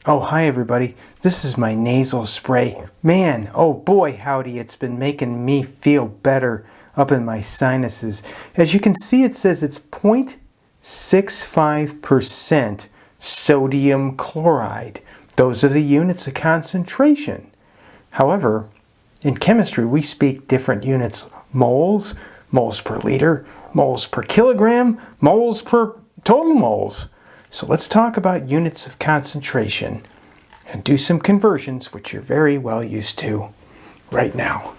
Oh, hi everybody. This is my nasal spray. Man, oh boy, howdy, it's been making me feel better up in my sinuses. As you can see, it says it's 0.65% sodium chloride. Those are the units of concentration. However, in chemistry, we speak different units: moles, moles per liter, moles per kilogram, moles per total moles. So let's talk about units of concentration and do some conversions, which you're very well used to right now.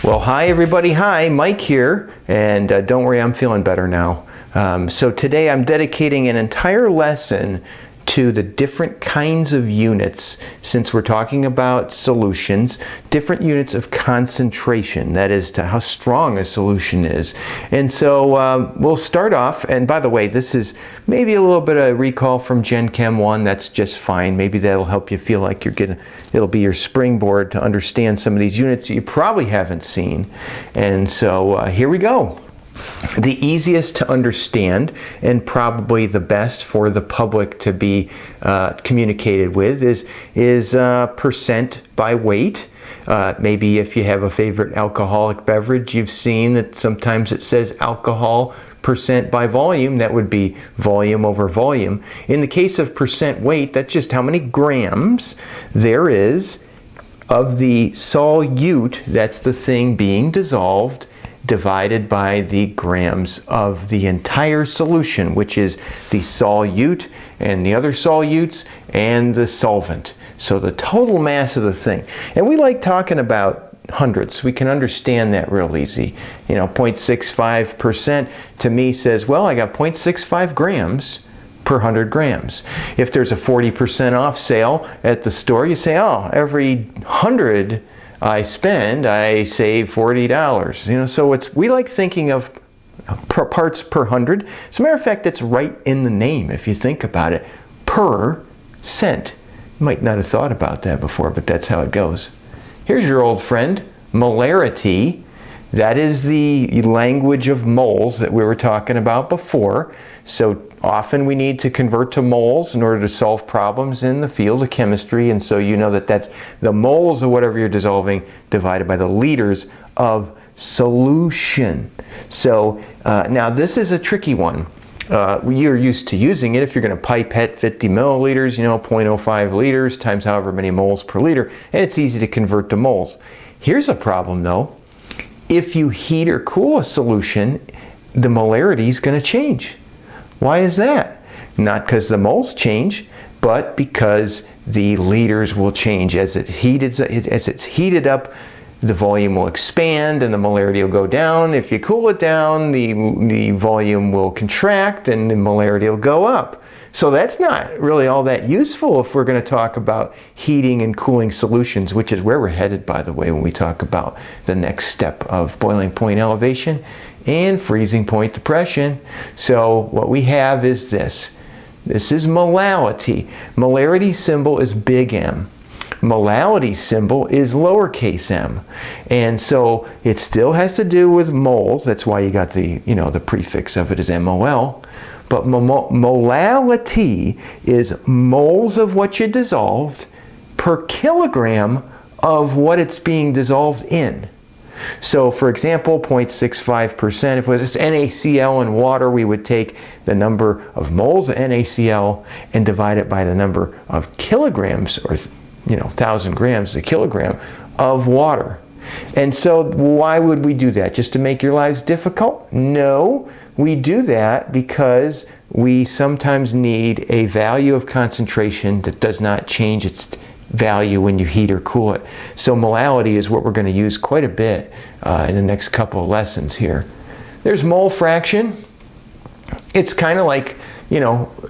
Well, hi everybody. Hi, Mike here. And don't worry, I'm feeling better now. So today I'm dedicating an entire lesson to the different kinds of units, since we're talking about solutions, different units of concentration, that is to how strong a solution is. And so we'll start off, and by the way, this is maybe a little bit of recall from Gen Chem 1, that's just fine. Maybe that'll help you feel like it'll be your springboard to understand some of these units that you probably haven't seen. And so here we go. The easiest to understand and probably the best for the public to be communicated with is percent by weight. Maybe if you have a favorite alcoholic beverage, you've seen that sometimes it says alcohol percent by volume. That would be volume over volume. In the case of percent weight, that's just how many grams there is of the solute, that's the thing being dissolved, divided by the grams of the entire solution, which is the solute and the other solutes and the solvent. So the total mass of the thing. And we like talking about hundreds. We can understand that real easy. 0.65% to me says, well, I got 0.65 grams per 100 grams. If there's a 40% off sale at the store, you say, oh, every 100 I spend, I save $40. So we like thinking of parts per 100. As a matter of fact, it's right in the name if you think about it. Per cent. You might not have thought about that before, but that's how it goes. Here's your old friend, molarity. That is the language of moles that we were talking about before. So often we need to convert to moles in order to solve problems in the field of chemistry. And so you know that that's the moles of whatever you're dissolving divided by the liters of solution. So now this is a tricky one. You're used to using it if you're going to pipette 50 milliliters, 0.05 liters times however many moles per liter. And it's easy to convert to moles. Here's a problem though. If you heat or cool a solution, the molarity is going to change. Why is that? Not because the moles change, but because the liters will change. As it's heated up, the volume will expand and the molarity will go down. If you cool it down, the volume will contract and the molarity will go up. So that's not really all that useful if we're going to talk about heating and cooling solutions, which is where we're headed, by the way, when we talk about the next step of boiling point elevation and freezing point depression. So what we have is this. This is molality. Molarity symbol is big M. Molality symbol is lowercase m. And so it still has to do with moles. That's why you got the prefix of it is MOL. But molality is moles of what you dissolved per kilogram of what it's being dissolved in. So for example, 0.65%, if it was NaCl in water, we would take the number of moles of NaCl and divide it by the number of kilograms, or 1,000 grams a kilogram of water. And so why would we do that? Just to make your lives difficult? No. We do that because we sometimes need a value of concentration that does not change its value when you heat or cool it. So molality is what we're going to use quite a bit in the next couple of lessons here. There's mole fraction. It's kind of like,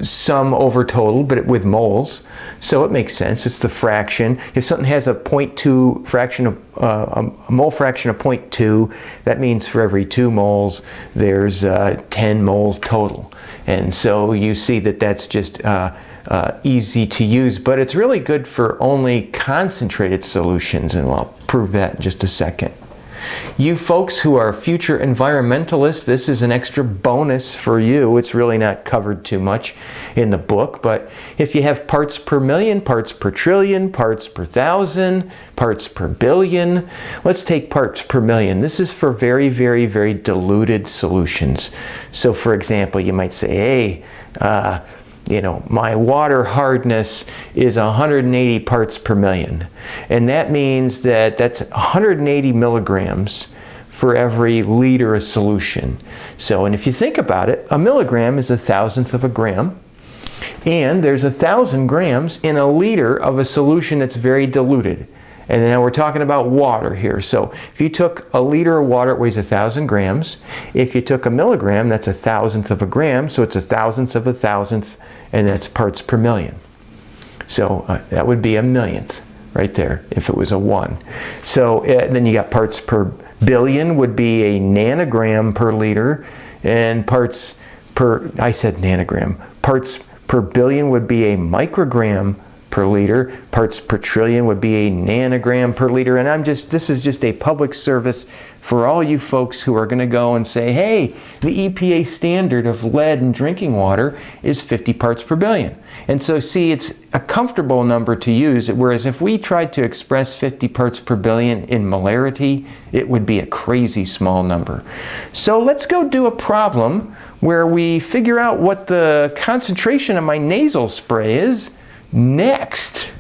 sum over total, but with moles. So it makes sense. It's the fraction. If something has a 0.2 fraction of a mole fraction of 0.2, that means for every 2 moles, there's 10 moles total. And so you see that that's just easy to use, but it's really good for only concentrated solutions, and I'll prove that in just a second. You folks who are future environmentalists, this is an extra bonus for you. It's really not covered too much in the book, but if you have parts per million, parts per trillion, parts per thousand, parts per billion, let's take parts per million. This is for very, very, very diluted solutions. So for example, you might say, hey, you know, my water hardness is 180 parts per million. And that means that that's 180 milligrams for every liter of solution. So, and if you think about it, a milligram is 1,000th of a gram. And there's 1,000 grams in a liter of a solution that's very diluted. And now we're talking about water here. So if you took a liter of water, it weighs 1,000 grams. If you took a milligram, that's 1,000th of a gram. So it's 1,000th of 1,000th, and that's parts per million. So that would be a millionth right there if it was a 1. So then you got parts per billion would be a nanogram per liter, and parts per, I said nanogram, parts per billion would be a microgram per liter, parts per trillion would be a nanogram per liter. And this is just a public service for all you folks who are going to go and say, hey, the EPA standard of lead in drinking water is 50 parts per billion. And so see, it's a comfortable number to use, whereas if we tried to express 50 parts per billion in molarity, it would be a crazy small number. So let's go do a problem where we figure out what the concentration of my nasal spray is next.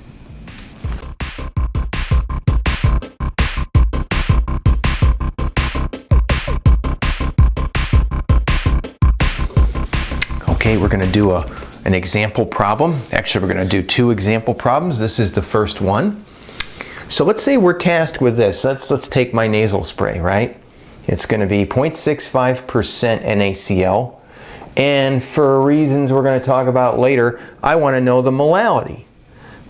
Okay, we're going to do an example problem. Actually, we're going to do 2 example problems. This is the first one. So let's say we're tasked with this. Let's take my nasal spray, right? It's going to be 0.65% NaCl. And for reasons we're going to talk about later, I want to know the molality.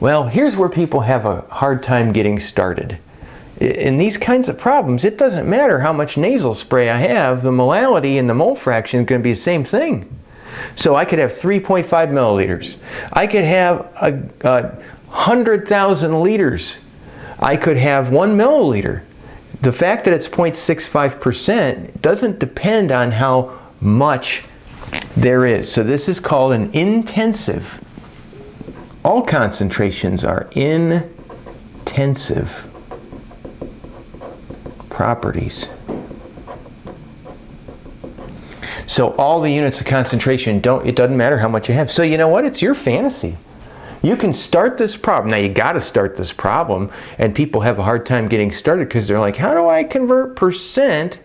Well, here's where people have a hard time getting started. In these kinds of problems, it doesn't matter how much nasal spray I have, the molality and the mole fraction is going to be the same thing. So I could have 3.5 milliliters. I could have 100,000 liters. I could have 1 milliliter. The fact that it's 0.65% doesn't depend on how much there is. So this is called an intensive. All concentrations are intensive properties. So all the units of concentration it doesn't matter how much you have. So you know what? It's your fantasy. You can start this problem. Now you got to start this problem, and people have a hard time getting started because they're like, how do I convert percent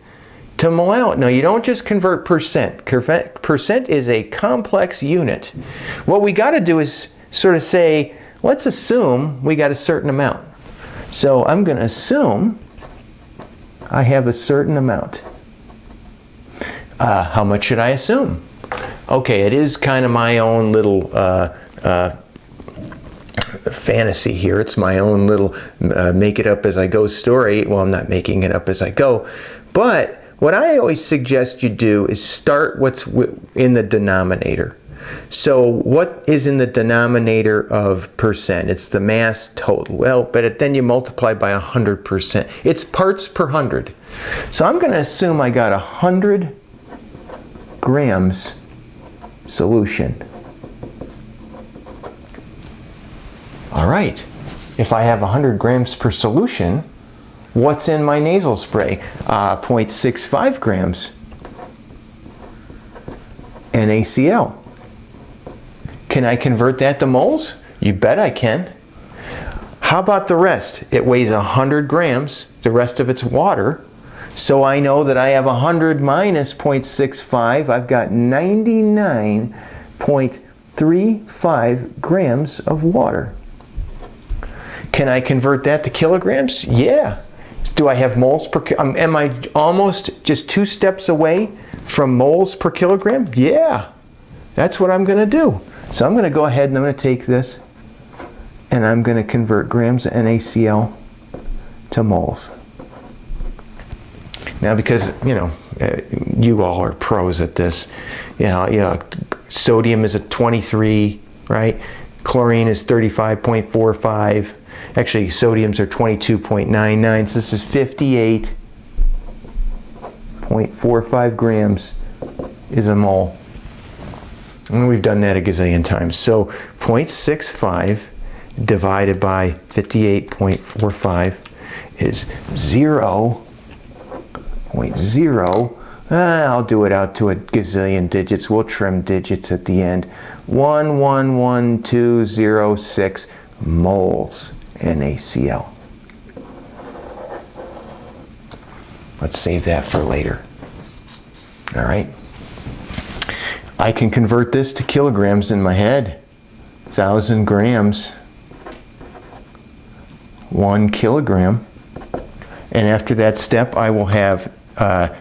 to molality? No, you don't just convert percent. Percent is a complex unit. What we got to do is sort of say, let's assume we got a certain amount. So I'm going to assume I have a certain amount. How much should I assume? Okay, it is kind of my own little fantasy here. It's my own little make it up as I go story. Well, I'm not making it up as I go, but what I always suggest you do is start what's in the denominator. So what is in the denominator of percent? It's the mass total. Well, but then you multiply by 100%. It's parts per 100. So I'm going to assume I got 100 grams solution. All right. If I have 100 grams per solution, what's in my nasal spray? 0.65 grams NaCl. Can I convert that to moles? You bet I can. How about the rest? It weighs 100 grams. The rest of it's water. So I know that I have 100 minus 0.65. I've got 99.35 grams of water. Can I convert that to kilograms? Yeah. Do I have moles per kilogram? Am I almost just 2 steps away from moles per kilogram? Yeah. That's what I'm going to do. So I'm going to go ahead and I'm going to take this and I'm going to convert grams of NaCl to moles. Now, because, you all are pros at this, sodium is a 23 right? Chlorine is 35.45. Actually, sodiums are 22.99, so this is 58.45 grams is a mole. And we've done that a gazillion times. So 0.65 divided by 58.45 is 0.0. I'll do it out to a gazillion digits. We'll trim digits at the end. 111,206 moles NaCl. Let's save that for later. All right. I can convert this to kilograms in my head. 1,000 grams, 1 kilogram. And after that step, I will have, I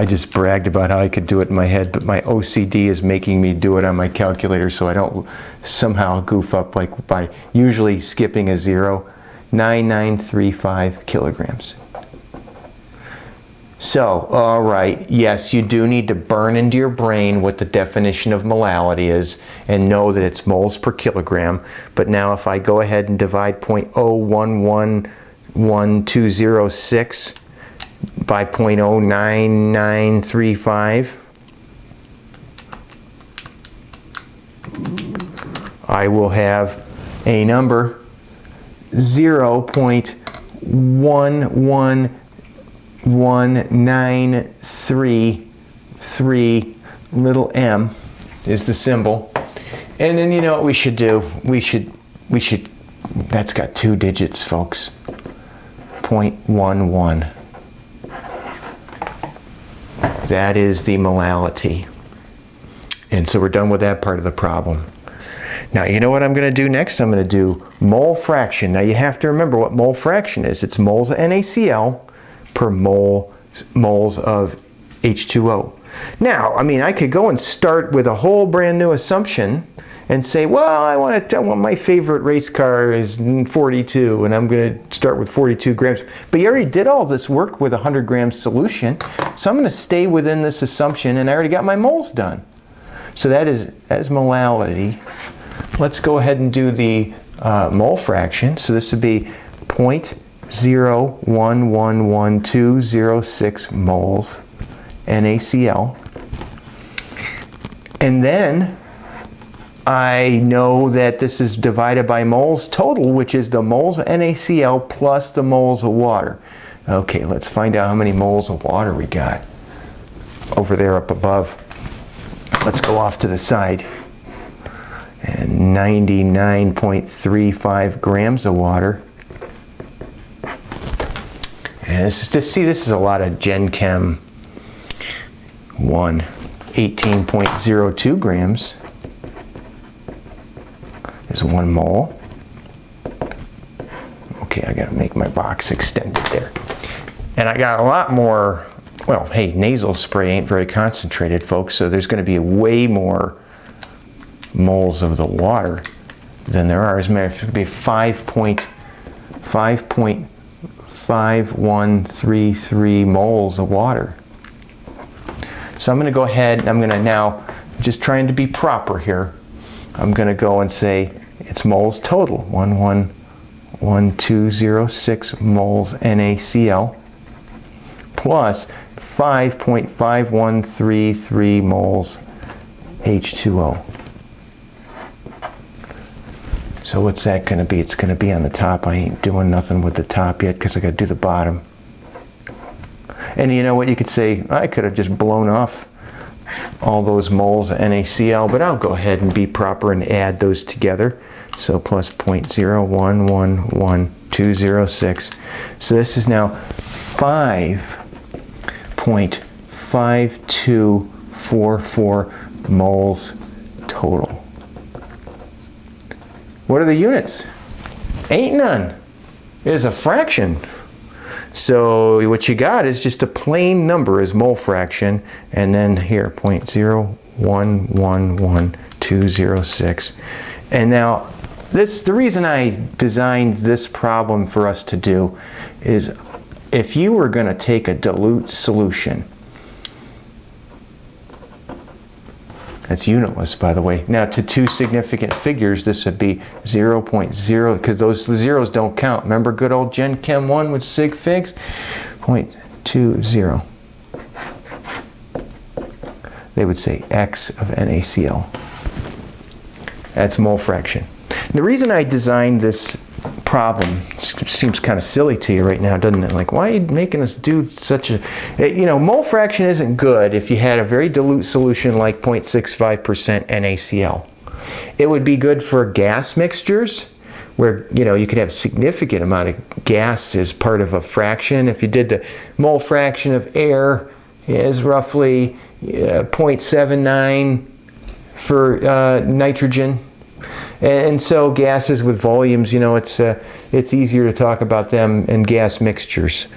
just bragged about how I could do it in my head, but my OCD is making me do it on my calculator so I don't somehow goof up like by usually skipping a 0. 9935 kilograms. So, all right, yes, you do need to burn into your brain what the definition of molality is and know that it's moles per kilogram. But now if I go ahead and divide 0.0111,206 by 0.09935, I will have a number 0.11933, little m is the symbol. And then you know what we should do? We should, that's got 2 digits, folks. 0.11. That is the molality. And so we're done with that part of the problem. Now, you know what I'm going to do next? I'm going to do mole fraction. Now, you have to remember what mole fraction is. It's moles of NaCl per moles of H2O. Now, I mean, I could go and start with a whole brand new assumption and say, well, I want my favorite race car is 42, and I'm going to start with 42 grams. But you already did all this work with a 100 gram solution, so I'm going to stay within this assumption, and I already got my moles done. So that is molality. Let's go ahead and do the mole fraction. So this would be 0.0111206 moles NaCl. And then I know that this is divided by moles total, which is the moles of NaCl plus the moles of water. Okay, let's find out how many moles of water we got over there up above. Let's go off to the side. And 99.35 grams of water. And this is a lot of Gen Chem 1. 18.02 grams is 1 mole. Okay, I gotta make my box extended there. And I got a lot more, well, hey, nasal spray ain't very concentrated, folks, so there's gonna be way more moles of the water than there are. As a matter of fact, it could be 5.5133 moles of water. So I'm going to go ahead and I'm going to now, just trying to be proper here, I'm going to go and say it's moles total. 111,206 moles NaCl plus 5.5133 moles H2O. So what's that going to be? It's going to be on the top. I ain't doing nothing with the top yet because I got to do the bottom. And you know what? You could say, I could have just blown off all those moles of NaCl, but I'll go ahead and be proper and add those together. So plus 0.0111,206. So this is now 5.5244 moles total. What are the units? Ain't none. It's a fraction. So what you got is just a plain number as mole fraction, and then here 0.0111,206. And now the reason I designed this problem for us to do is if you were going to take a dilute solution That's unitless, by the way. Now, to two significant figures, this would be 0.0, because those zeros don't count. Remember good old Gen Chem 1 with sig figs? 0.20. They would say X of NaCl. That's mole fraction. The reason I designed this problem seems kind of silly to you right now, doesn't it? Like, why are you making us do such a... You know, mole fraction isn't good if you had a very dilute solution like 0.65% NaCl. It would be good for gas mixtures where, you know, you could have significant amount of gas as part of a fraction. If you did the mole fraction of air is roughly 0.79 for nitrogen. And so gases with volumes, you know, it's easier to talk about them in gas mixtures.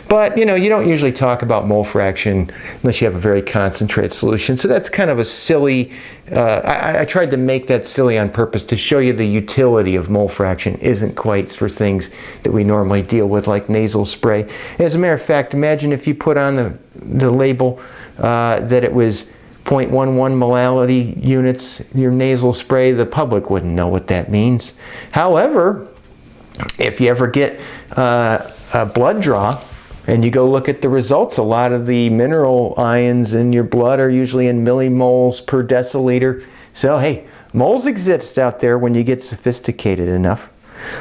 But, you know, you don't usually talk about mole fraction unless you have a very concentrated solution. So that's kind of a silly, I tried to make that silly on purpose to show you the utility of mole fraction isn't quite for things that we normally deal with, like nasal spray. As a matter of fact, imagine if you put on the label that it was 0.11 molality units, your nasal spray, the public wouldn't know what that means. However, if you ever get a blood draw and you go look at the results, a lot of the mineral ions in your blood are usually in millimoles per deciliter. So hey, moles exist out there when you get sophisticated enough.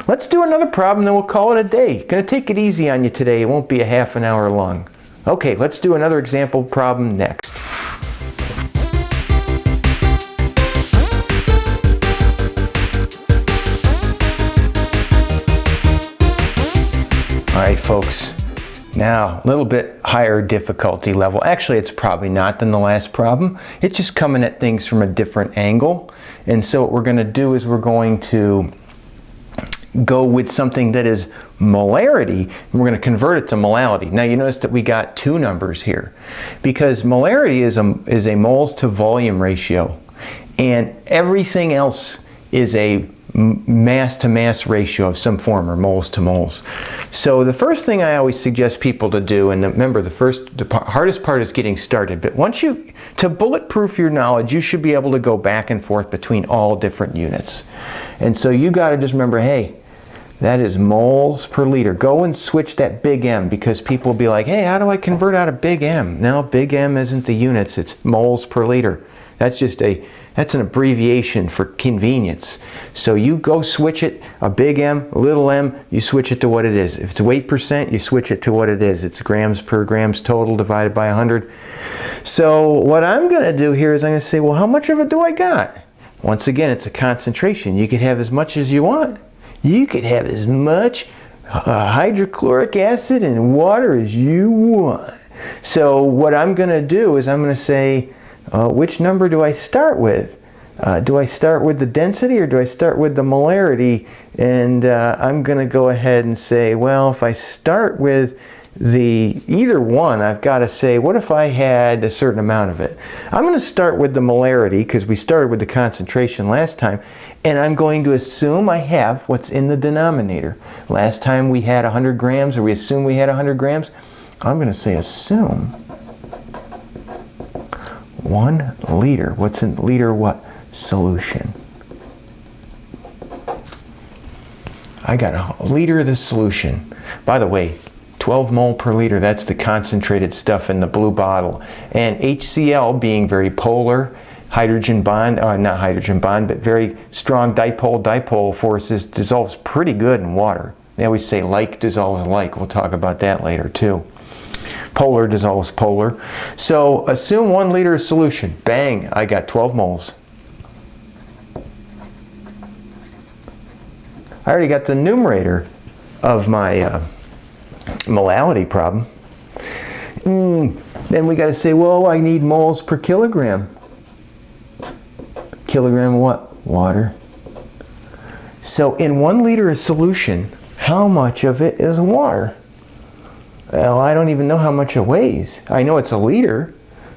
Let's do another problem, then we'll call it a day. Gonna take it easy on you today. It won't be a half an hour long. Okay, let's do another example problem next. All right, folks, now a little bit higher difficulty level. Actually, it's probably not than the last problem. It's just coming at things from a different angle. And so what we're going to do is we're going to go with something that is molarity, and we're going to convert it to molality. Now you notice that we got two numbers here because molarity is a moles to volume ratio, and everything else is a mass to mass ratio of some form, or moles to moles. So the first thing I always suggest people to do, and remember the hardest part is getting started, but once to bulletproof your knowledge, you should be able to go back and forth between all different units. And so you got to just remember, hey, that is moles per liter. Go and switch that big M, because people will be like, hey, how do I convert out a big M? No, big M isn't the units, it's moles per liter. That's an abbreviation for convenience. So you go switch it, a big M, a little m, you switch it to what it is. If it's weight percent, you switch it to what it is. It's grams per grams total divided by 100. So what I'm going to do here is I'm going to say, well, how much of it do I got? Once again, it's a concentration. You could have as much as you want. You could have as much hydrochloric acid and water as you want. So what I'm going to do is I'm going to say, which number do I start with? Do I start with the density or do I start with the molarity? And I'm going to go ahead and say, well, if I start with either one, I've got to say, what if I had a certain amount of it? I'm going to start with the molarity because we started with the concentration last time, and I'm going to assume I have what's in the denominator. Last time we had 100 grams, or we assumed we had 100 grams. I'm going to say assume 1 liter. What's in liter what? Solution. I got a liter of the solution. By the way, 12 mole per liter, that's the concentrated stuff in the blue bottle. And HCl, being very polar, hydrogen bond, not hydrogen bond, but very strong dipole forces, dissolves pretty good in water. They always say like dissolves like. We'll talk about that later too. Polar dissolves polar. So assume 1 liter of solution. Bang, I got 12 moles. I already got the numerator of my molality problem. Then we got to say, well, I need moles per kilogram. Kilogram of what? Water. So in 1 liter of solution, how much of it is water? Well, I don't even know how much it weighs. I know it's a liter,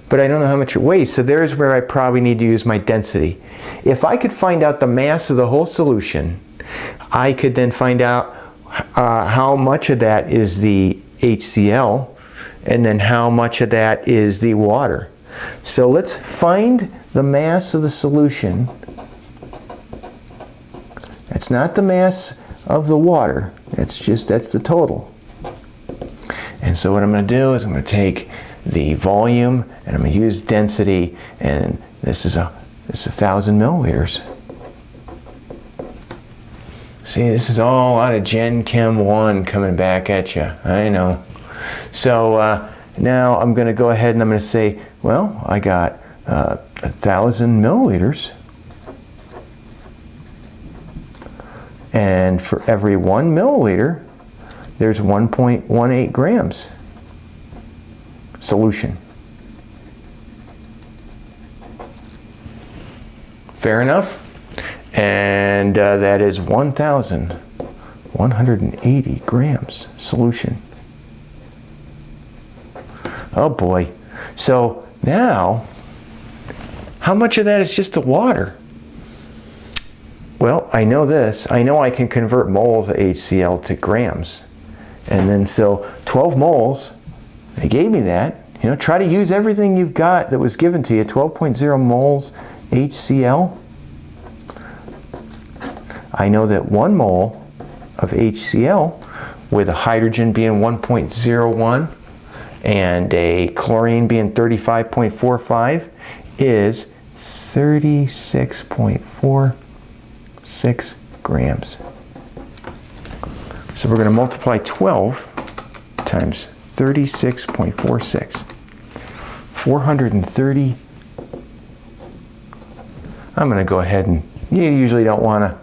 but I don't know how much it weighs. So there's where I probably need to use my density. If I could find out the mass of the whole solution, I could then find out how much of that is the HCl, and then how much of that is the water. So let's find the mass of the solution. That's not the mass of the water. That's the total. And so what I'm going to do is I'm going to take the volume and I'm going to use density, and this is 1,000 milliliters. See, this is all out of Gen Chem 1 coming back at you. I know. So now I'm going to go ahead and I'm going to say, well, I got 1,000 milliliters. And for every 1 milliliter, there's 1.18 grams solution. Fair enough? And that is 1,180 grams solution. Oh boy. So now, how much of that is just the water? Well, I know this. I know I can convert moles of HCl to grams. And then so 12 moles, they gave me that. You know, try to use everything you've got that was given to you. 12.0 moles HCl. I know that 1 mole of HCl, with a hydrogen being 1.01 and a chlorine being 35.45, is 36.46 grams. So we're going to multiply 12 times 36.46. 430. I'm going to go ahead and, you usually don't want to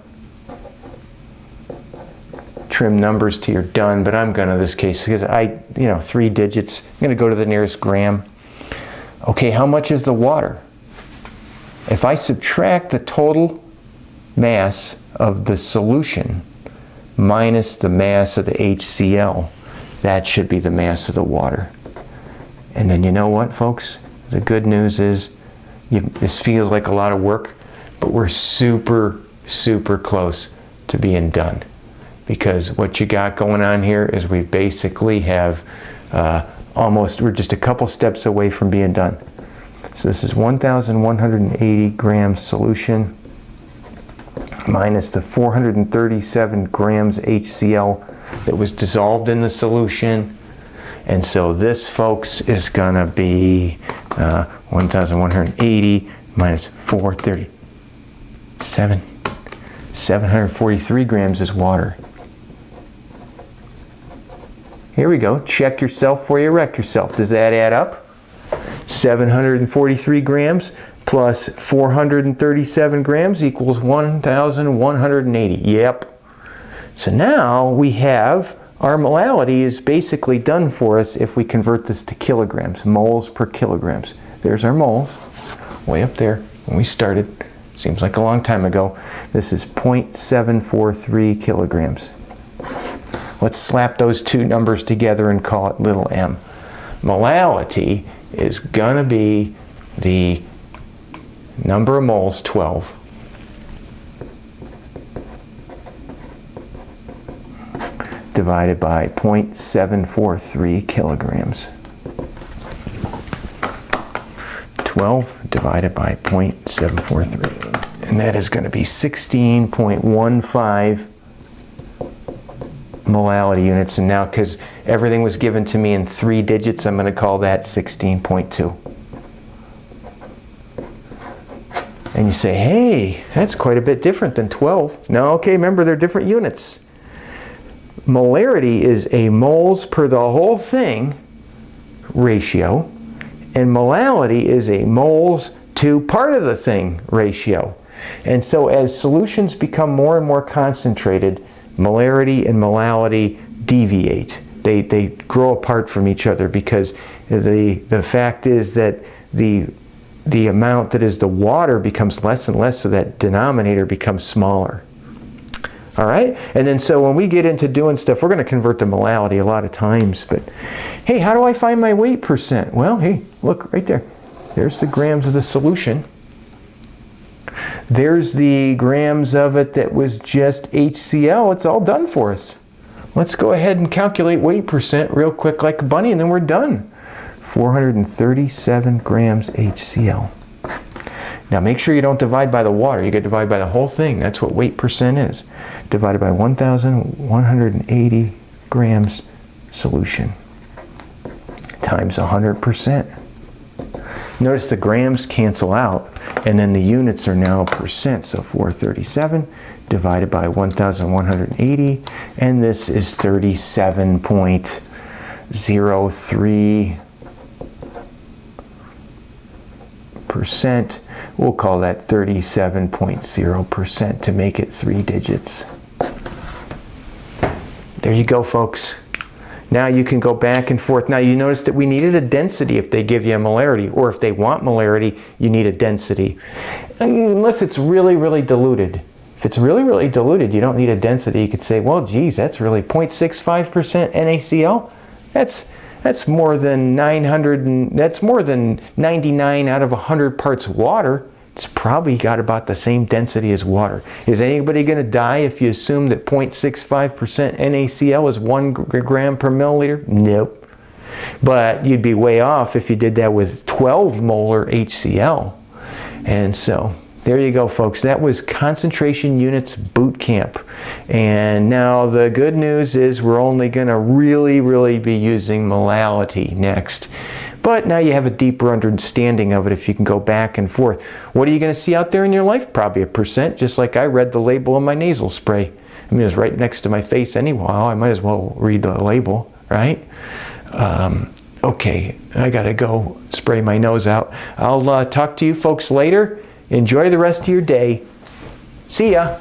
trim numbers till you're done, but I'm going to this case because 3 digits. I'm going to go to the nearest gram. Okay, how much is the water? If I subtract the total mass of the solution minus the mass of the HCl, that should be the mass of the water. And then you know what, folks? The good news is, this feels like a lot of work, but we're super, super close to being done. Because what you got going on here is we basically have we're just a couple steps away from being done. So this is 1,180 grams solution minus the 437 grams HCl that was dissolved in the solution. And so this, folks, is going to be 1,180 minus 437. 743 grams is water. Here we go. Check yourself before you wreck yourself. Does that add up? 743 grams plus 437 grams equals 1,180. Yep. So now we have our molality is basically done for us if we convert this to kilograms, moles per kilograms. There's our moles, way up there when we started. Seems like a long time ago. This is 0.743 kilograms. Let's slap those two numbers together and call it little m. Molality is going to be the number of moles, 12, divided by 0.743 kilograms. 12 divided by 0.743. And that is going to be 16.15 molality units. And now, because everything was given to me in 3 digits, I'm going to call that 16.2. And you say, hey, that's quite a bit different than 12. No, okay, remember, they're different units. Molarity is a moles per the whole thing ratio, and molality is a moles to part of the thing ratio. And so as solutions become more and more concentrated, molarity and molality deviate. They grow apart from each other because the fact is that the amount that is the water becomes less and less, so that denominator becomes smaller. All right? And then so when we get into doing stuff, we're going to convert to molality a lot of times. But hey, how do I find my weight percent? Well, hey, look right there. There's the grams of the solution. There's the grams of it that was just HCl. It's all done for us. Let's go ahead and calculate weight percent real quick like a bunny, and then we're done. 437 grams HCl. Now make sure you don't divide by the water. You get divided by the whole thing. That's what weight percent is. Divided by 1,180 grams solution times 100%. Notice the grams cancel out, and then the units are now percent. So 437 divided by 1,180, and this is 37.03%. We'll call that 37.0% to make it 3 digits. There you go, folks. Now you can go back and forth. Now you notice that we needed a density if they give you a molarity, or if they want molarity, you need a density. Unless it's really, really diluted. If it's really, really diluted, you don't need a density. You could say, well, geez, that's really 0.65% NaCl. That's more than 900, and that's more than 99 out of 100 parts water. It's probably got about the same density as water. Is anybody going to die if you assume that 0.65% NaCl is 1 gram per milliliter? Nope. But you'd be way off if you did that with 12 molar HCl. And so there you go, folks. That was concentration units boot camp. And now the good news is we're only going to really be using molality next. But now you have a deeper understanding of it if you can go back and forth. What are you going to see out there in your life? Probably a percent, just like I read the label on my nasal spray. I mean, it was right next to my face anyhow. I might as well read the label, right? Okay, I got to go spray my nose out. I'll talk to you folks later. Enjoy the rest of your day. See ya.